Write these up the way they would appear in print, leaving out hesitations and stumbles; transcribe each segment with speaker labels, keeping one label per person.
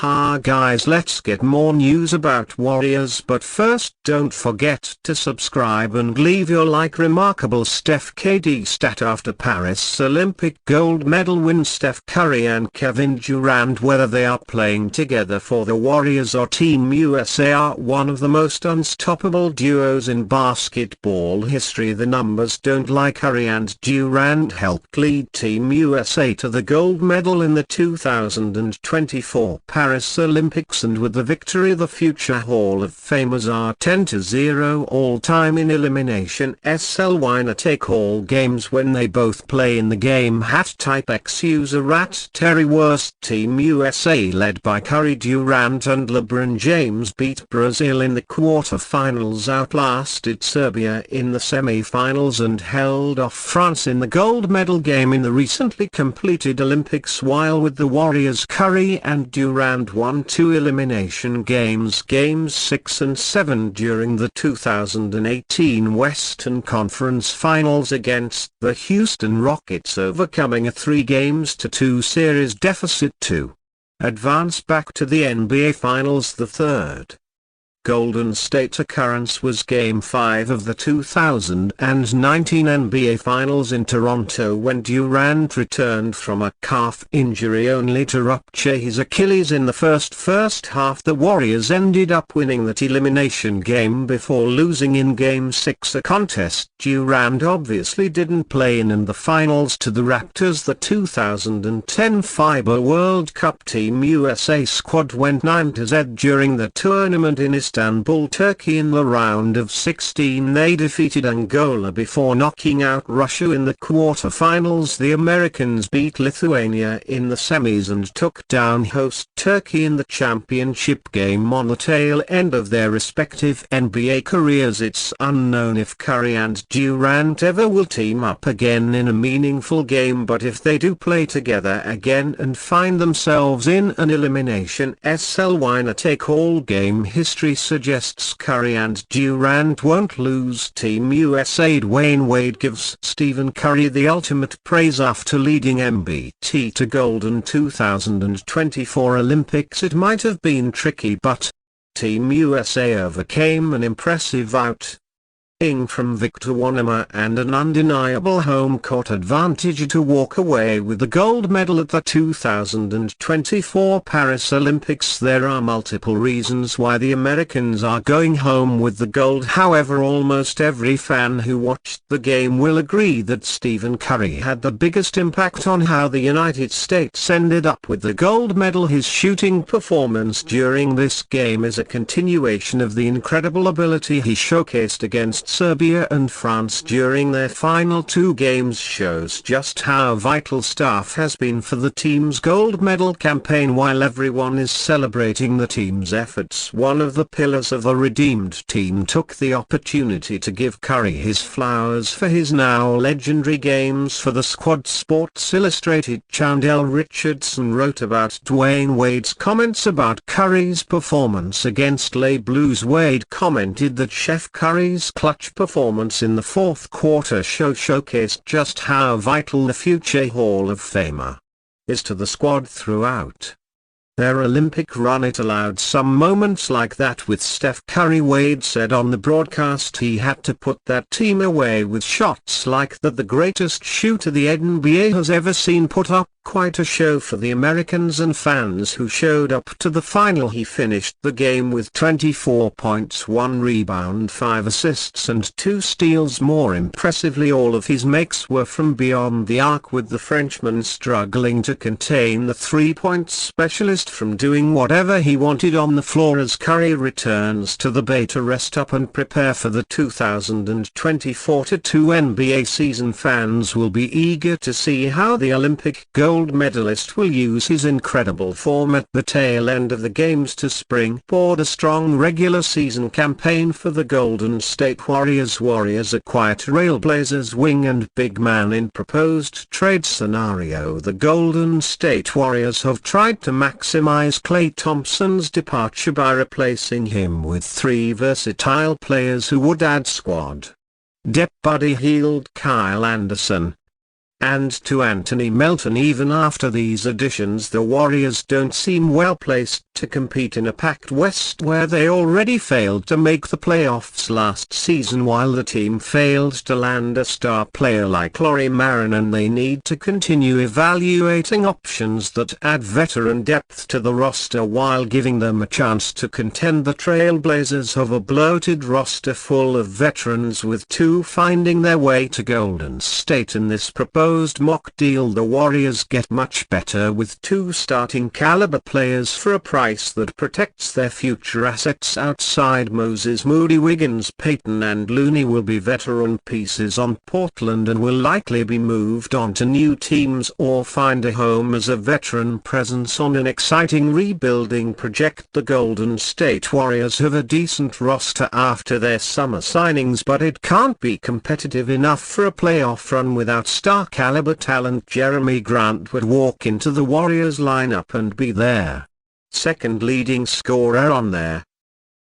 Speaker 1: Guys, let's get more news about Warriors, but first don't forget to subscribe and leave your like. Remarkable Steph KD Stat after Paris Olympic gold medal win. Steph Curry and Kevin Durant, whether they are playing together for the Warriors or Team USA, are one of the most unstoppable duos in basketball history. The numbers don't lie. Curry and Durant helped lead Team USA to the gold medal in the 2024 Paris Olympics, and with the victory the future Hall of Famers are 10-0 all-time in elimination SL winner take all games when they both play in the game. Type X user @Terry Worst. Team USA led by Curry, Durant and LeBron James beat Brazil in the quarter-finals, outlasted Serbia in the semi-finals and held off France in the gold medal game in the recently completed Olympics, while with the Warriors Curry and Durant won 2 elimination games, games 6 and 7 during the 2018 Western Conference Finals against the Houston Rockets, overcoming a 3-2 series deficit to advance back to the NBA Finals. The third Golden State occurrence was Game 5 of the 2019 NBA Finals in Toronto, when Durant returned from a calf injury only to rupture his Achilles in the first half. The Warriors ended up winning that elimination game before losing in Game 6, a contest Durant obviously didn't play in the finals to the Raptors. The 2010 FIBA World Cup Team USA squad went 9-0 during the tournament in Istanbul, Turkey. In the round of 16 they defeated Angola before knocking out Russia in the quarter-finals. The Americans beat Lithuania in the semis and took down host Turkey in the championship game on the tail end of their respective NBA careers. It's unknown if Curry and Durant ever will team up again in a meaningful game, but if they do play together again and find themselves in an elimination SL winner-take-all game, history suggests Curry and Durant won't lose. Team USA Dwayne Wade gives Stephen Curry the ultimate praise after leading MBT to gold in 2024 Olympics. It might have been tricky, but Team USA overcame an impressive from Victor Wanyama and an undeniable home court advantage to walk away with the gold medal at the 2024 Paris Olympics. There are multiple reasons why the Americans are going home with the gold. However, almost every fan who watched the game will agree that Stephen Curry had the biggest impact on how the United States ended up with the gold medal. His shooting performance during this game is a continuation of the incredible ability he showcased against Serbia and France during their final 2 games, shows just how vital Steph has been for the team's gold medal campaign. While everyone is celebrating the team's efforts, one of the pillars of the redeemed team took the opportunity to give Curry his flowers for his now legendary games for the squad. Sports Illustrated Chandel Richardson wrote about Dwayne Wade's comments about Curry's performance against Les Blues. Wade commented that Chef Curry's clutch performance in the fourth quarter showcased just how vital the future Hall of Famer is to the squad throughout their Olympic run. It allowed some moments like that with Steph Curry. Wade said on the broadcast he had to put that team away with shots like that. The greatest shooter the NBA has ever seen put up quite a show for the Americans and fans who showed up to the final. He finished the game with 24 points, 1 rebound, 5 assists and 2 steals. More impressively, all of his makes were from beyond the arc, with the Frenchman struggling to contain the three-point specialist from doing whatever he wanted on the floor. As Curry returns to the Bay to rest up and prepare for the 2024-2 NBA season, fans will be eager to see how the Olympic gold medalist will use his incredible form at the tail end of the games to springboard a strong regular season campaign for the Golden State Warriors. Warriors acquire Trailblazers wing and big man in proposed trade scenario. The Golden State Warriors have tried to maximize Klay Thompson's departure by replacing him with 3 versatile players who would add squad depth. Buddy Hield, Kyle Anderson, And to Anthony Melton, even after these additions the Warriors don't seem well placed to compete in a packed West where they already failed to make the playoffs last season while the team failed to land a star player like Lauri Markkanen. They need to continue evaluating options that add veteran depth to the roster while giving them a chance to contend. The Trailblazers have a bloated roster full of veterans, with two finding their way to Golden State in this proposed mock deal. The Warriors get much better with two starting caliber players for a price that protects their future assets. Outside Moses Moody, Wiggins, Payton and Looney will be veteran pieces on Portland and will likely be moved on to new teams or find a home as a veteran presence on an exciting rebuilding project. The Golden State Warriors have a decent roster after their summer signings, but it can't be competitive enough for a playoff run without star caliber talent. Jerami Grant would walk into the Warriors lineup and be their second leading scorer on their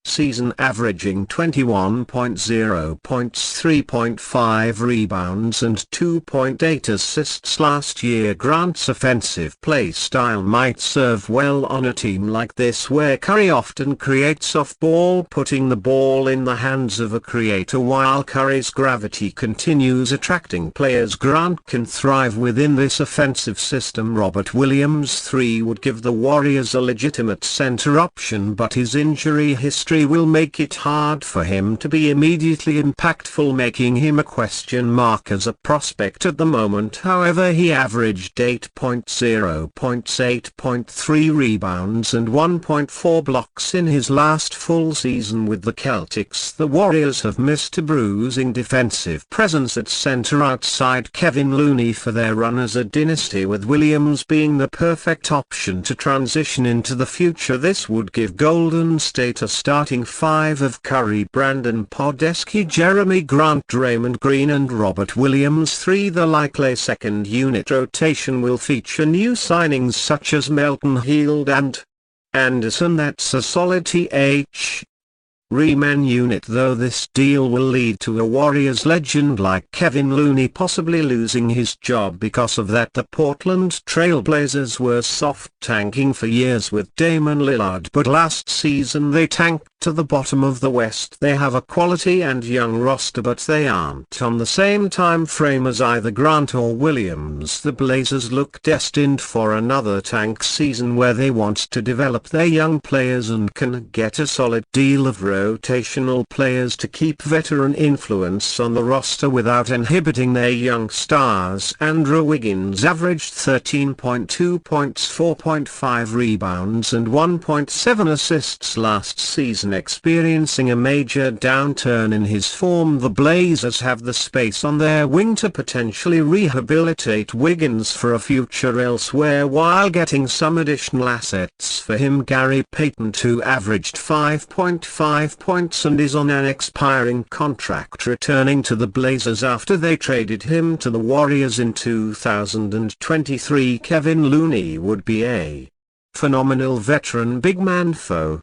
Speaker 1: season, averaging 21.0 points, 3.5 rebounds and 2.8 assists last year. Grant's offensive play style might serve well on a team like this where Curry often creates off ball, putting the ball in the hands of a creator while Curry's gravity continues attracting players. Grant can thrive within this offensive system. Robert Williams III would give the Warriors a legitimate center option, but his injury history will make it hard for him to be immediately impactful, making him a question mark as a prospect at the moment. However, he averaged 8.0 points, 8.3 rebounds and 1.4 blocks in his last full season with the Celtics. The Warriors have missed a bruising defensive presence at center outside Kevin Looney for their run as a dynasty, with Williams being the perfect option to transition into the future. This would give Golden State a starting five of Curry, Brandon Podolsky, Jerami Grant, Draymond Green and Robert Williams III. The likely second unit rotation will feature new signings such as Melton, Hield and Anderson. That's a solid three-man unit, though this deal will lead to a Warriors legend like Kevin Looney possibly losing his job because of that. The Portland Trailblazers were soft tanking for years with Damian Lillard, but last season they tanked to the bottom of the West. They have a quality and young roster, but they aren't on the same time frame as either Grant or Williams. The Blazers look destined for another tank season where they want to develop their young players and can get a solid deal of rotational players to keep veteran influence on the roster without inhibiting their young stars. Andrew Wiggins averaged 13.2 points, 4.5 rebounds and 1.7 assists last season, experiencing a major downturn in his form. The Blazers have the space on their wing to potentially rehabilitate Wiggins for a future elsewhere while getting some additional assets for him. Gary Payton II averaged 5.5 points and is on an expiring contract, returning to the Blazers after they traded him to the Warriors in 2023. Kevin Looney would be a phenomenal veteran big man for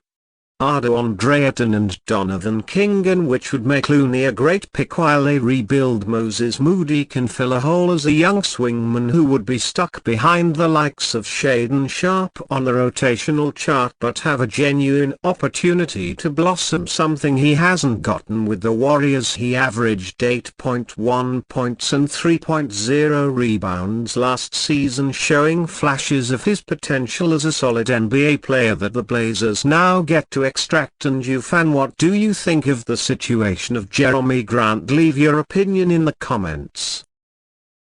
Speaker 1: Andre Ayton and Donovan King, which would make Looney a great pick while they rebuild. Moses Moody can fill a hole as a young swingman who would be stuck behind the likes of Shaedon Sharpe on the rotational chart, but have a genuine opportunity to blossom, something he hasn't gotten with the Warriors. He averaged 8.1 points and 3.0 rebounds last season, showing flashes of his potential as a solid NBA player that the Blazers now get to extract. And you fan, what do you think of the situation of Jerami Grant? Leave your opinion in the comments.